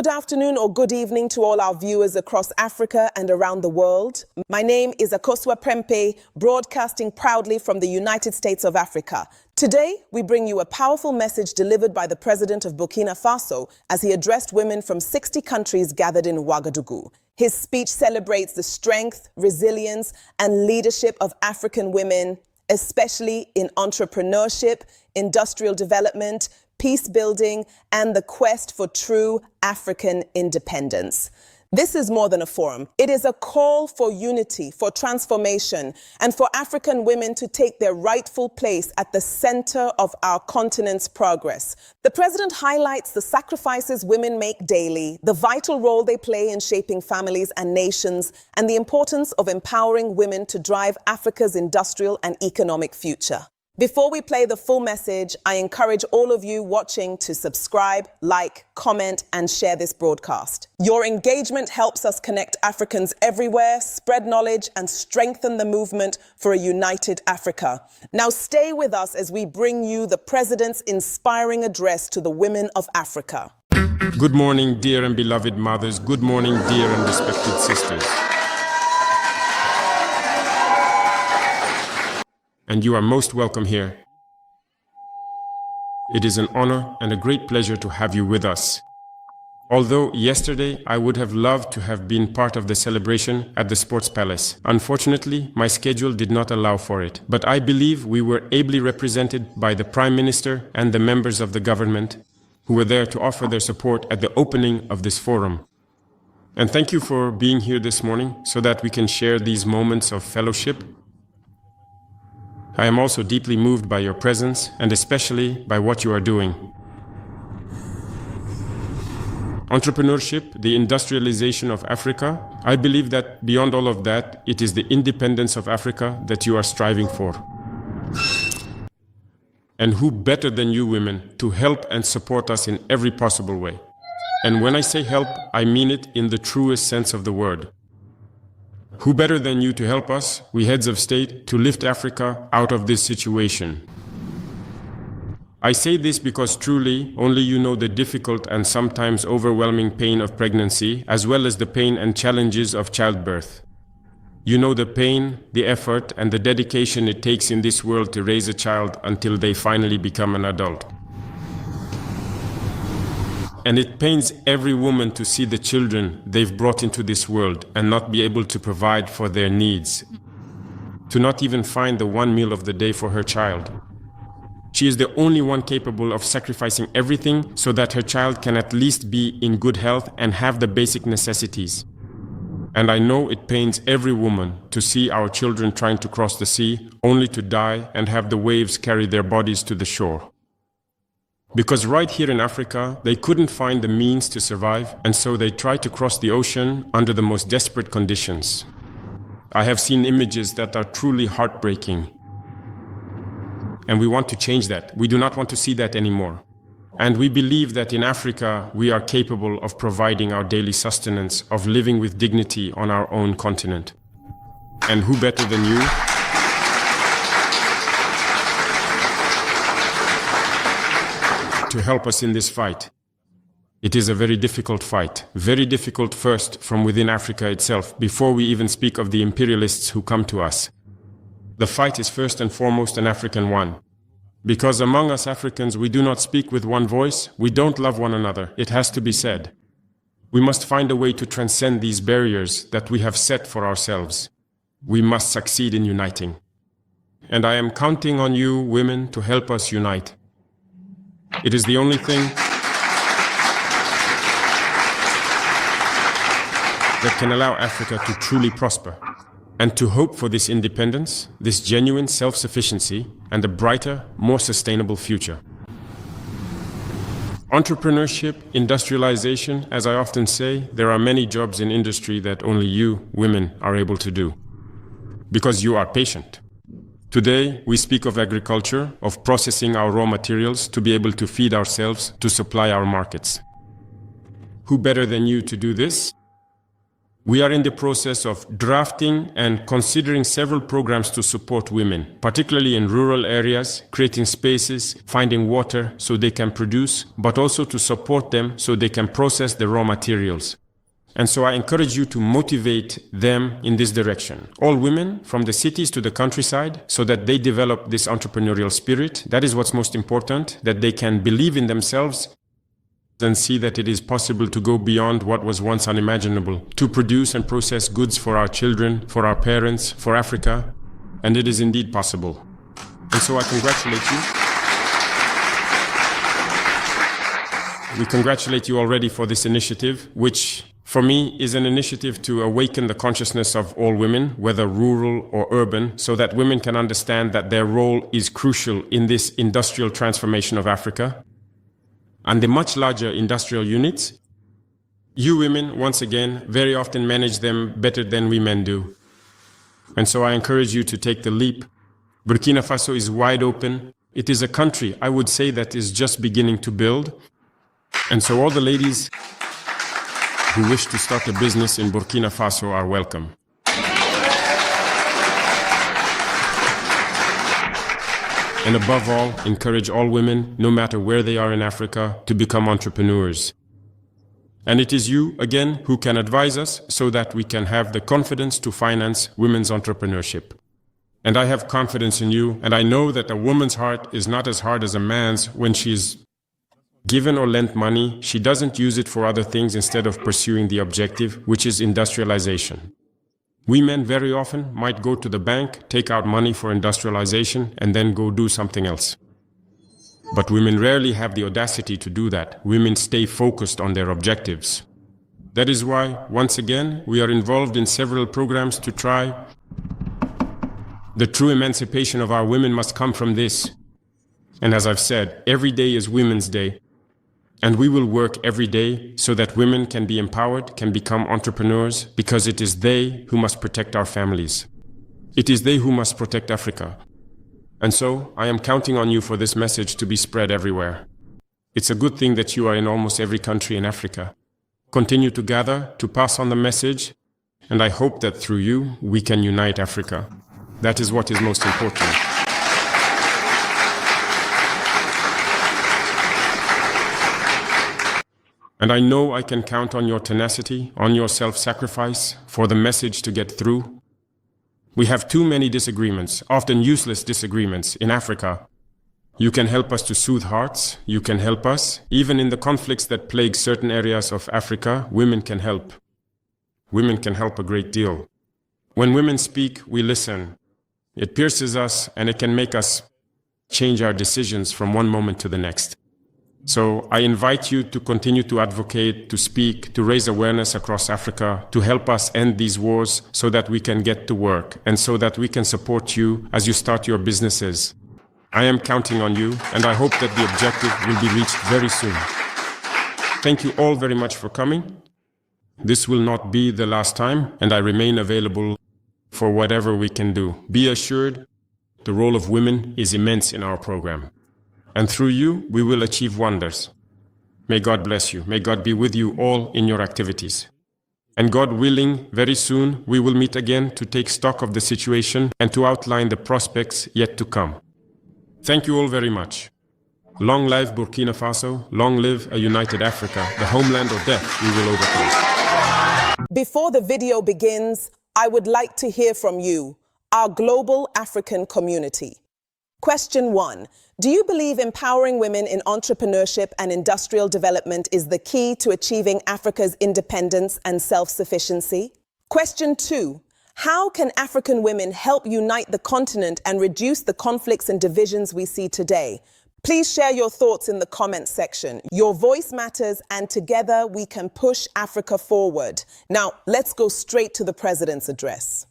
good afternoon or good evening to all our viewers across Africa and around the world. My name is Akosua Prempe, broadcasting proudly from the United States of Africa. Today, we bring you a powerful message delivered by the President of Burkina Faso as he addressed women from 60 countries gathered in Ouagadougou. His speech celebrates the strength, resilience, and leadership of African women, especially in entrepreneurship, industrial development, peacebuilding, and the quest for true African independence. This is more than a forum. It is a call for unity, for transformation, and for African women to take their rightful place at the center of our continent's progress. The president highlights the sacrifices women make daily, the vital role they play in shaping families and nations, and the importance of empowering women to drive Africa's industrial and economic future. Before we play the full message, I encourage all of you watching to subscribe, like, comment, and share this broadcast. Your engagement helps us connect Africans everywhere, spread knowledge, and strengthen the movement for a united Africa. Now stay with us as we bring you the President's inspiring address to the women of Africa. Good morning, dear and beloved mothers. Good morning, dear and respected sisters. And you are most welcome here. It is an honor and a great pleasure to have you with us. Although yesterday I would have loved to have been part of the celebration at the Sports Palace. Unfortunately, my schedule did not allow for it. But I believe we were ably represented by the Prime Minister and the members of the government who were there to offer their support at the opening of this forum. And thank you for being here this morning so that we can share these moments of fellowship. I am also deeply moved by your presence and especially by what you are doing. Entrepreneurship, the industrialization of Africa, I believe that beyond all of that, it is the independence of Africa that you are striving for. And who better than you women to help and support us in every possible way? And when I say help, I mean it in the truest sense of the word. Who better than you to help us, we heads of state, to lift Africa out of this situation? I say this because truly, only you know the difficult and sometimes overwhelming pain of pregnancy, as well as the pain and challenges of childbirth. You know the pain, the effort, and the dedication it takes in this world to raise a child until they finally become an adult. And it pains every woman to see the children they've brought into this world and not be able to provide for their needs, to not even find the one meal of the day for her child. She is the only one capable of sacrificing everything so that her child can at least be in good health and have the basic necessities. And I know it pains every woman to see our children trying to cross the sea only to die and have the waves carry their bodies to the shore. Because right here in Africa, they couldn't find the means to survive, and so they tried to cross the ocean under the most desperate conditions. I have seen images that are truly heartbreaking. And we want to change that. We do not want to see that anymore. And we believe that in Africa, we are capable of providing our daily sustenance, of living with dignity on our own continent. And who better than you? To help us in this fight. It is a very difficult fight. Very difficult first from within Africa itself, before we even speak of the imperialists who come to us. The fight is first and foremost an African one. Because among us Africans, we do not speak with one voice, we don't love one another, it has to be said. We must find a way to transcend these barriers that we have set for ourselves. We must succeed in uniting. And I am counting on you, women, to help us unite. It is the only thing that can allow Africa to truly prosper and to hope for this independence, this genuine self-sufficiency, and a brighter, more sustainable future. Entrepreneurship, industrialization, as I often say, there are many jobs in industry that only you, women, are able to do. Because you are patient. Today, we speak of agriculture, of processing our raw materials to be able to feed ourselves, to supply our markets. Who better than you to do this? We are in the process of drafting and considering several programs to support women, particularly in rural areas, creating spaces, finding water so they can produce, but also to support them so they can process the raw materials. And so I encourage you to motivate them in this direction. All women, from the cities to the countryside, so that they develop this entrepreneurial spirit. That is what's most important, that they can believe in themselves and see that it is possible to go beyond what was once unimaginable, to produce and process goods for our children, for our parents, for Africa, and it is indeed possible. And so I congratulate you. We congratulate you already for this initiative, which for me is an initiative to awaken the consciousness of all women, whether rural or urban, so that women can understand that their role is crucial in this industrial transformation of Africa. And the much larger industrial units, you women, once again, very often manage them better than we men do. And so I encourage you to take the leap. Burkina Faso is wide open. It is a country, I would say, that is just beginning to build. And so all the ladies who wish to start a business in Burkina Faso are welcome. And above all, encourage all women, no matter where they are in Africa, to become entrepreneurs. And it is you, again, who can advise us so that we can have the confidence to finance women's entrepreneurship. And I have confidence in you, and I know that a woman's heart is not as hard as a man's. When she's given or lent money, she doesn't use it for other things instead of pursuing the objective, which is industrialization. We men very often might go to the bank, take out money for industrialization, and then go do something else. But women rarely have the audacity to do that. Women stay focused on their objectives. That is why, once again, we are involved in several programs to try. The true emancipation of our women must come from this. And as I've said, every day is Women's Day. And we will work every day so that women can be empowered, can become entrepreneurs, because it is they who must protect our families. It is they who must protect Africa. And so, I am counting on you for this message to be spread everywhere. It's a good thing that you are in almost every country in Africa. Continue to gather, to pass on the message, and I hope that through you, we can unite Africa. That is what is most important. And I know I can count on your tenacity, on your self-sacrifice, for the message to get through. We have too many disagreements, often useless disagreements, in Africa. You can help us to soothe hearts. You can help us. Even in the conflicts that plague certain areas of Africa, women can help. Women can help a great deal. When women speak, we listen. It pierces us, and it can make us change our decisions from one moment to the next. So I invite you to continue to advocate, to speak, to raise awareness across Africa, to help us end these wars so that we can get to work and so that we can support you as you start your businesses. I am counting on you, and I hope that the objective will be reached very soon. Thank you all very much for coming. This will not be the last time, and I remain available for whatever we can do. Be assured, the role of women is immense in our program. And through you, we will achieve wonders. May God bless you. May God be with you all in your activities. And God willing, very soon, we will meet again to take stock of the situation and to outline the prospects yet to come. Thank you all very much. Long live Burkina Faso. Long live a united Africa. The homeland of death we will overcome. Before the video begins, I would like to hear from you, our global African community. Question 1. Do you believe empowering women in entrepreneurship and industrial development is the key to achieving Africa's independence and self-sufficiency? Question 2. How can African women help unite the continent and reduce the conflicts and divisions we see today? Please share your thoughts in the comments section. Your voice matters, and together we can push Africa forward. Now, let's go straight to the President's address.